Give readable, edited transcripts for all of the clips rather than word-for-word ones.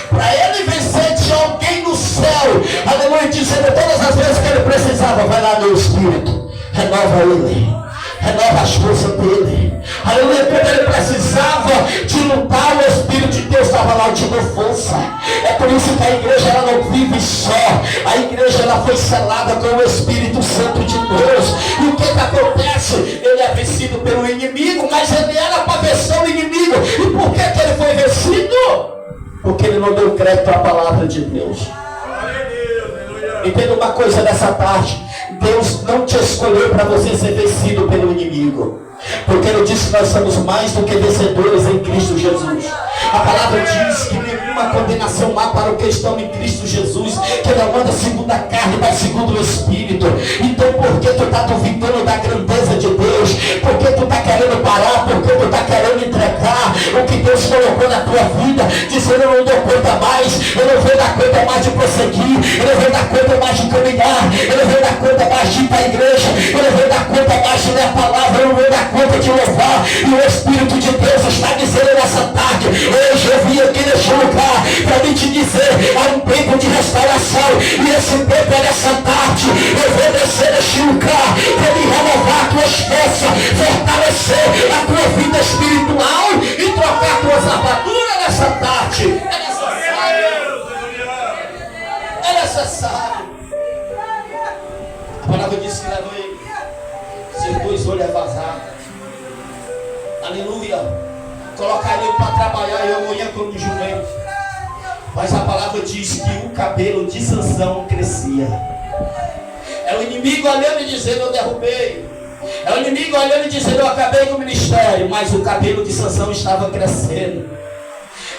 Para ele vencer, tinha alguém no céu, aleluia, dizendo todas as vezes que ele precisava: vai lá, meu espírito, renova ele, renova as forças dele. Aleluia. Quando ele precisava de lutar, o Espírito de Deus estava lá te dando força. É por isso que a igreja, ela não vive só. A igreja, ela foi selada com o Espírito Santo de Deus. E o que acontece? Ele é vencido pelo inimigo, mas ele era para vencer o inimigo. E por que ele foi vencido? Porque ele não deu crédito à palavra de Deus. Entenda uma coisa nessa tarde: Deus não te escolheu para você ser vencido pelo inimigo, porque ele disse que nós somos mais do que vencedores em Cristo Jesus. A palavra diz que nenhuma condenação há para o que estão em Cristo Jesus, que não anda segundo a carne, mas segundo o Espírito. Então por que tu está duvidando da grandeza de Deus? Por que tu está querendo parar? Por que tu está querendo entregar o que Deus colocou na tua vida, dizendo: eu não dou conta mais, eu não vou dar conta mais de prosseguir, eu não vou dar conta mais de caminhar, eu não vou dar conta mais de ir para a igreja, eu não vou dar conta mais de ler a palavra, eu não vou dar conta de louvar. E o Espírito de Deus está dizendo nessa tarde: hoje eu vim aqui neste lugar para me te dizer: há um tempo de restauração, e esse tempo é nessa tarde. Eu vou descer neste lugar para me renovar tuas forças, fortalecer a tua vida espiritual e trocar tuas armaduras nessa tarde. É necessário. É necessário. A palavra diz que levou ele, seus dois olhos é vazado. Aleluia. Colocar ele para trabalhar e amanhã como de jumento. Mas a palavra diz que o cabelo de Sansão crescia. É o inimigo olhando e dizendo: eu derrubei. É o inimigo olhando e dizendo: eu acabei com o ministério. Mas o cabelo de Sansão estava crescendo.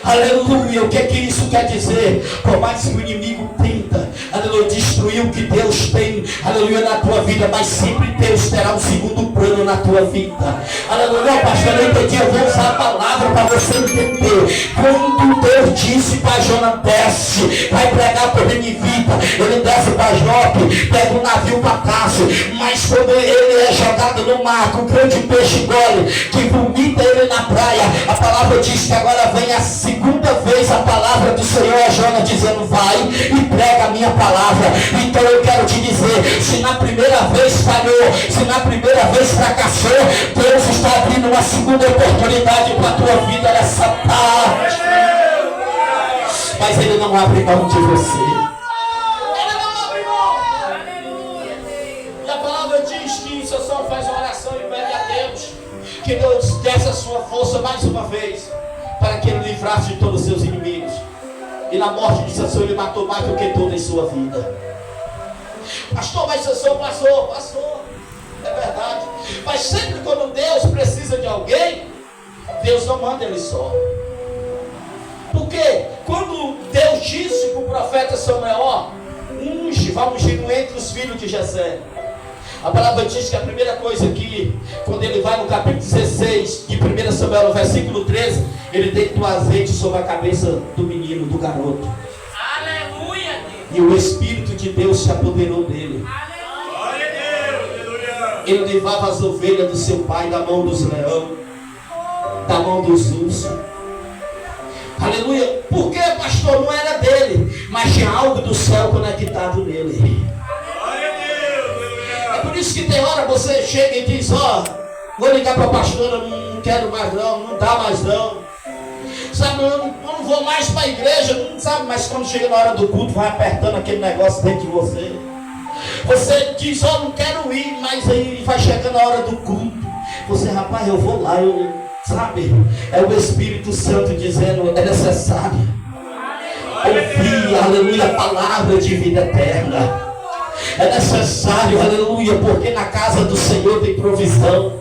Aleluia. O que isso quer dizer? Por mais que o inimigo tenta, aleluia, destruir o que Deus tem, aleluia, na tua vida, mas sempre Deus terá um segundo plano na tua vida. Aleluia. Não, pastor, eu entendi. Eu vou usar a palavra para você entender. Quando Deus disse para Jonas: desce, vai pregar por Nínive, ele desce para Jope, pega um navio para Tarso. Mas quando ele é jogado no mar, com um grande peixe engole, que vomita ele na praia, a palavra diz que agora vem a segunda vez a palavra do Senhor a Jonas, dizendo: vai e prega a minha palavra. Então eu quero te dizer: se na primeira vez falhou, se na primeira vez fracassou, Deus está abrindo uma segunda oportunidade para a tua vida nessa tarde. Mas Ele não abre mão de você. Ele não abre mão. E a palavra diz que Sansão faz uma oração e pede a Deus que Deus desse a sua força mais uma vez, para que ele livrasse de todos os seus inimigos. E na morte de Sansão ele matou mais do que toda em sua vida. Pastor, mas Sansão passou. É verdade. Mas sempre quando Deus precisa de alguém, Deus não manda ele só. Porque quando Deus disse para o profeta Samuel: unge, vai ungir entre os filhos de Jessé. A palavra diz que a primeira coisa que, quando ele vai no capítulo 16 de 1 Samuel, no versículo 13, ele deita o azeite sobre a cabeça do menino, do garoto. Aleluia! E o Espírito de Deus se apoderou dele. Aleluia! Ele levava as ovelhas do seu pai da mão dos leões, da mão dos ursos. Aleluia! Por que, pastor? Não era dele, mas tinha algo do céu conectado nele. Por isso que tem hora você chega e diz: ó, vou ligar para a pastora, não quero mais não dá mais não. Sabe, eu não vou mais para a igreja, não sabe, mas quando chega na hora do culto, vai apertando aquele negócio dentro de você. Você diz: ó, não quero ir, mas aí vai chegando a hora do culto. Você: rapaz, eu vou lá, sabe? É o Espírito Santo dizendo: é necessário ouvir, aleluia, a palavra de vida eterna. É necessário, aleluia, porque na casa do Senhor tem provisão.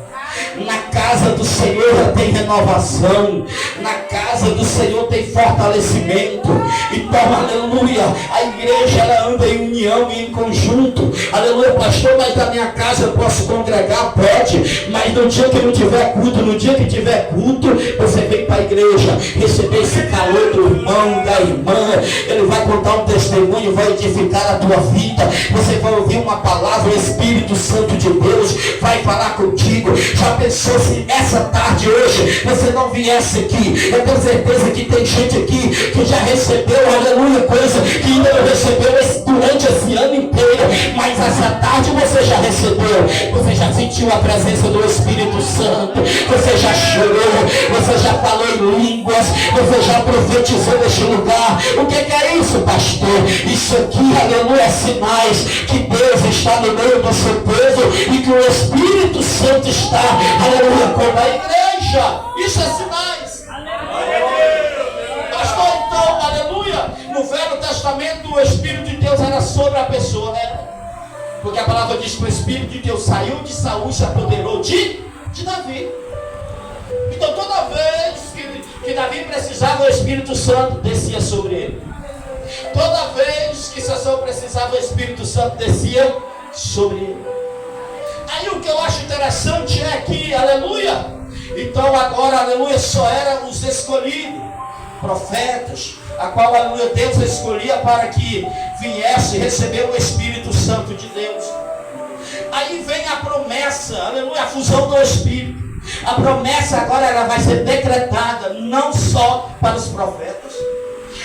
Na casa do Senhor tem renovação. Na casa do Senhor tem fortalecimento. Então, aleluia, a igreja ela anda em união e em conjunto. Aleluia, pastor, mas na minha casa eu posso congregar? Pode. Mas no dia que não tiver culto, no dia que tiver culto, você vem para a igreja receber esse calor do irmão, da uma irmã, ele vai contar um testemunho, vai edificar a tua vida. Você vai ouvir uma palavra, o Espírito Santo de Deus vai falar contigo. Já pensou se essa tarde hoje você não viesse aqui? Eu tenho certeza que tem gente aqui que já recebeu, aleluia, coisa que ainda não recebeu durante esse ano inteiro, mas essa tarde você já recebeu. Você já sentiu a presença do Espírito Santo, você já chorou, você já falou em línguas, você já profetizou neste lugar. O que é isso, pastor? Isso aqui, aleluia, é sinais que Deus está no meio do seu povo e que o Espírito Santo está, aleluia, com a igreja. Isso é sinais. Pastor, então, aleluia, no Velho Testamento o Espírito de Deus era sobre a pessoa, né? Porque a palavra diz que o Espírito de Deus saiu de Saul e se apoderou de Davi. Então toda vez que Davi precisava, o Espírito Santo descia sobre ele. Toda vez que Sansão precisava, o Espírito Santo descia sobre ele. Aí o que eu acho interessante é que, aleluia, então agora, aleluia, só eram os escolhidos, profetas, a qual, aleluia, Deus escolhia para que viesse receber o Espírito Santo de Deus. Aí vem a promessa, aleluia, a fusão do Espírito. A promessa agora ela vai ser decretada não só para os profetas,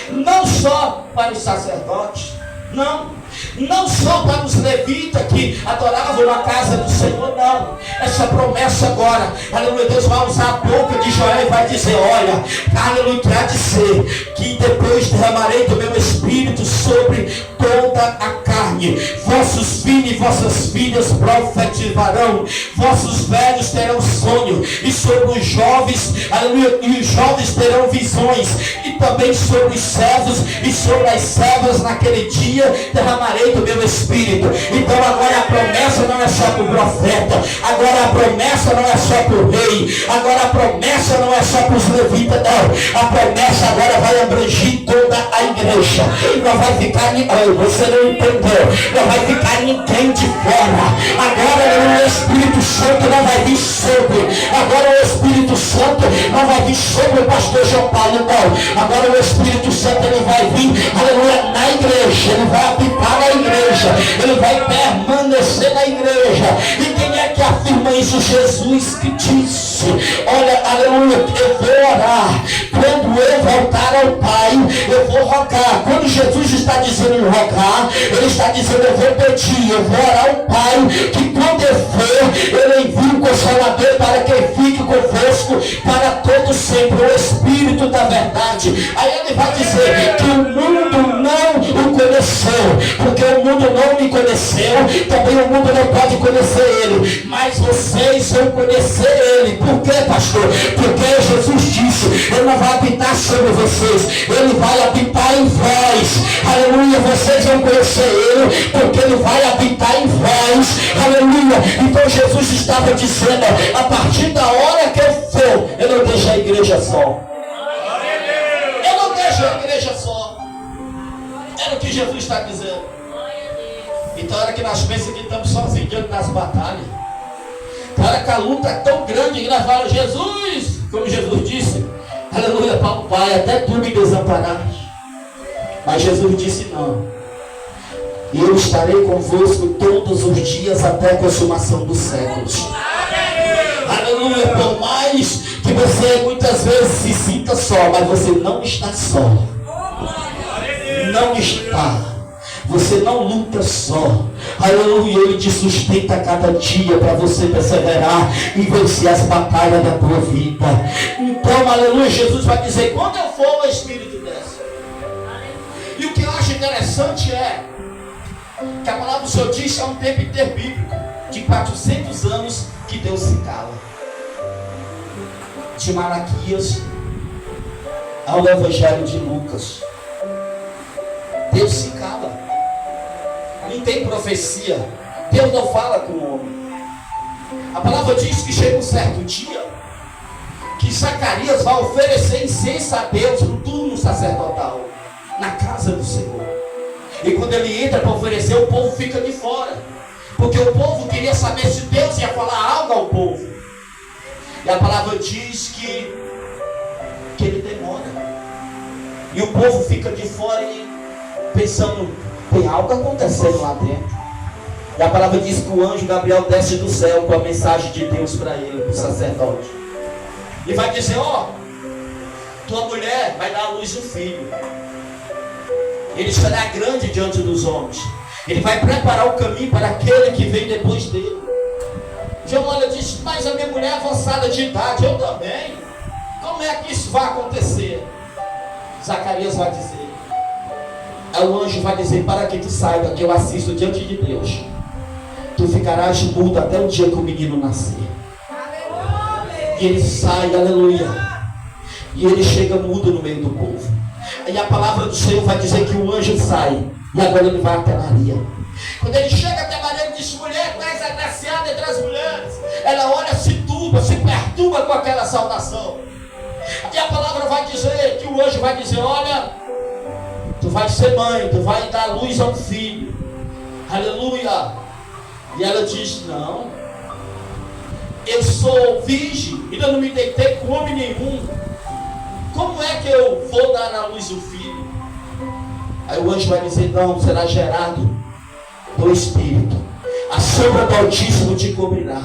não só para os sacerdotes, não só para os levitas que adoravam na casa do Senhor, não. Essa promessa agora, aleluia, Deus vai usar a boca de Joel e vai dizer, olha, aleluia, quer dizer que depois derramarei do meu Espírito sobre toda a carne. Vossos filhos e vossas filhas profetizarão, vossos velhos terão sonho, e sobre os jovens, aleluia, e os jovens terão visões, e também sobre os servos e sobre as servas naquele dia derramarei do meu Espírito. Então agora a promessa não é só para o profeta, agora a promessa não é só para o rei, agora a promessa não é só para os levitas, não. A promessa agora vai abranger toda a igreja. Não vai ficar ninguém, você não entendeu, não vai ficar ninguém de fora. Agora o Espírito Santo não vai vir sobre, agora o Espírito Santo não vai vir sobre o pastor João Paulo, não. Agora o Espírito Santo ele vai vir, aleluia, na igreja, ele vai habitar na igreja, ele vai permanecer na igreja. E quem é que afirma isso? Jesus que disse, olha, aleluia, eu vou orar, quando eu voltar ao Pai, eu vou rogar. Quando Jesus está dizendo rogar, ele está dizendo, eu vou pedir, eu vou orar ao Pai, que quando eu for, ele envia o Consolador para que fique convosco para todo sempre, o Espírito da verdade. Aí ele vai dizer que o mundo não o conheceu, porque o mundo não me conheceu, também o mundo não pode conhecer ele, mas vocês vão conhecer ele. Por quê, pastor? Porque Jesus disse, ele não vai habitar sobre vocês, ele vai habitar em vós. Aleluia, vocês vão conhecer ele, porque ele vai habitar em vós. Aleluia. Então Jesus estava dizendo, a partir da hora que eu for, eu não deixo a igreja só. Eu não deixo a igreja só. Era o que Jesus está dizendo. Então era que nós pensamos que estamos sozinhos diante das batalhas. Cara, que a luta é tão grande que nós falamos, Jesus, como Jesus disse, aleluia, papai, até tu me desamparaste. Mas Jesus disse não. E eu estarei convosco todos os dias até a consumação dos séculos. Aleluia, por mais que você muitas vezes se sinta só, mas você não está só. Não está. Você não luta só. Aleluia, ele te sustenta a cada dia para você perseverar e vencer as batalhas da tua vida. Então, aleluia, Jesus vai dizer, quando eu for, o Espírito desce. E o que eu acho interessante é que a palavra do Senhor diz que é um tempo interbíblico de 400 anos que Deus se cala. De Malaquias ao Evangelho de Lucas, Deus se cala. Não tem profecia. Deus não fala com o homem. A palavra diz que chega um certo dia que Zacarias vai oferecer incenso a Deus no turno sacerdotal, na casa do Senhor. E quando ele entra para oferecer, o povo fica de fora, porque o povo queria saber se Deus ia falar algo ao povo. E a palavra diz que ele demora. E o povo fica de fora e pensando, tem algo acontecendo lá dentro. E a palavra diz que o anjo Gabriel desce do céu com a mensagem de Deus para ele, para o sacerdote. E vai dizer, ó, tua mulher vai dar à luz um filho. Ele será grande diante dos homens. Ele vai preparar o caminho para aquele que vem depois dele. João olha e diz, mas a minha mulher é avançada de idade, eu também. Como é que isso vai acontecer? Zacarias vai dizer. Aí o anjo vai dizer, para que tu saiba que eu assisto diante de Deus. Tu ficarás mudo até o dia que o menino nascer. E ele sai, aleluia. E ele chega mudo no meio do povo. E a palavra do Senhor vai dizer que o anjo sai. E agora ele vai até Maria. Quando ele chega até Maria, ele diz, mulher, tu és agraciada entre as mulheres. Ela olha, se turba, se perturba com aquela saudação. E a palavra vai dizer, que o anjo vai dizer, olha, tu vais ser mãe, tu vais dar luz a um filho. Aleluia. E ela diz, não, eu sou virgem, ainda não me deitei com homem nenhum. Como é que eu vou dar à luz o filho? Aí o anjo vai dizer, não, será gerado do Espírito. A sombra do Altíssimo te cobrirá.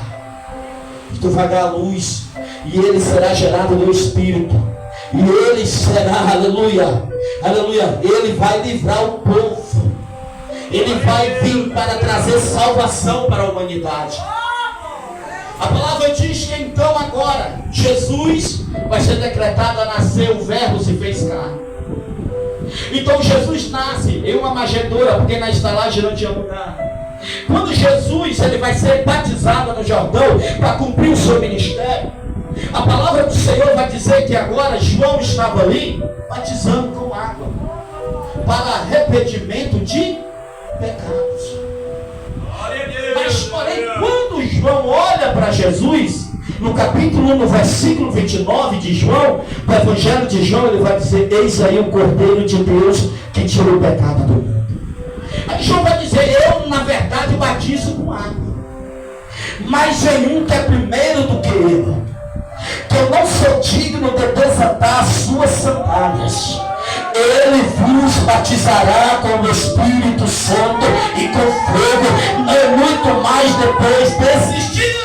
E tu vai dar à luz. E ele será gerado do Espírito. E ele será, aleluia, aleluia, ele vai livrar o povo. Ele vai vir para trazer salvação para a humanidade. A palavra diz que então agora Jesus vai ser decretado a nascer, o verbo se fez carne. Então Jesus nasce em uma manjedoura, porque na estalagem não tinha lugar. Quando Jesus ele vai ser batizado no Jordão para cumprir o seu ministério, a palavra do Senhor vai dizer que agora João estava ali batizando com água para arrependimento de pecados. Mas porém, quando João olha para Jesus, no capítulo 1, no versículo 29 de João, do Evangelho de João, ele vai dizer, eis aí o Cordeiro de Deus que tirou o pecado do mundo. Aí João vai dizer, eu na verdade batizo com água, mas em um que é primeiro do que eu, que eu não sou digno de desatar as suas sandálias. Ele vos batizará com o Espírito Santo e com fogo, não muito mais depois desses dias.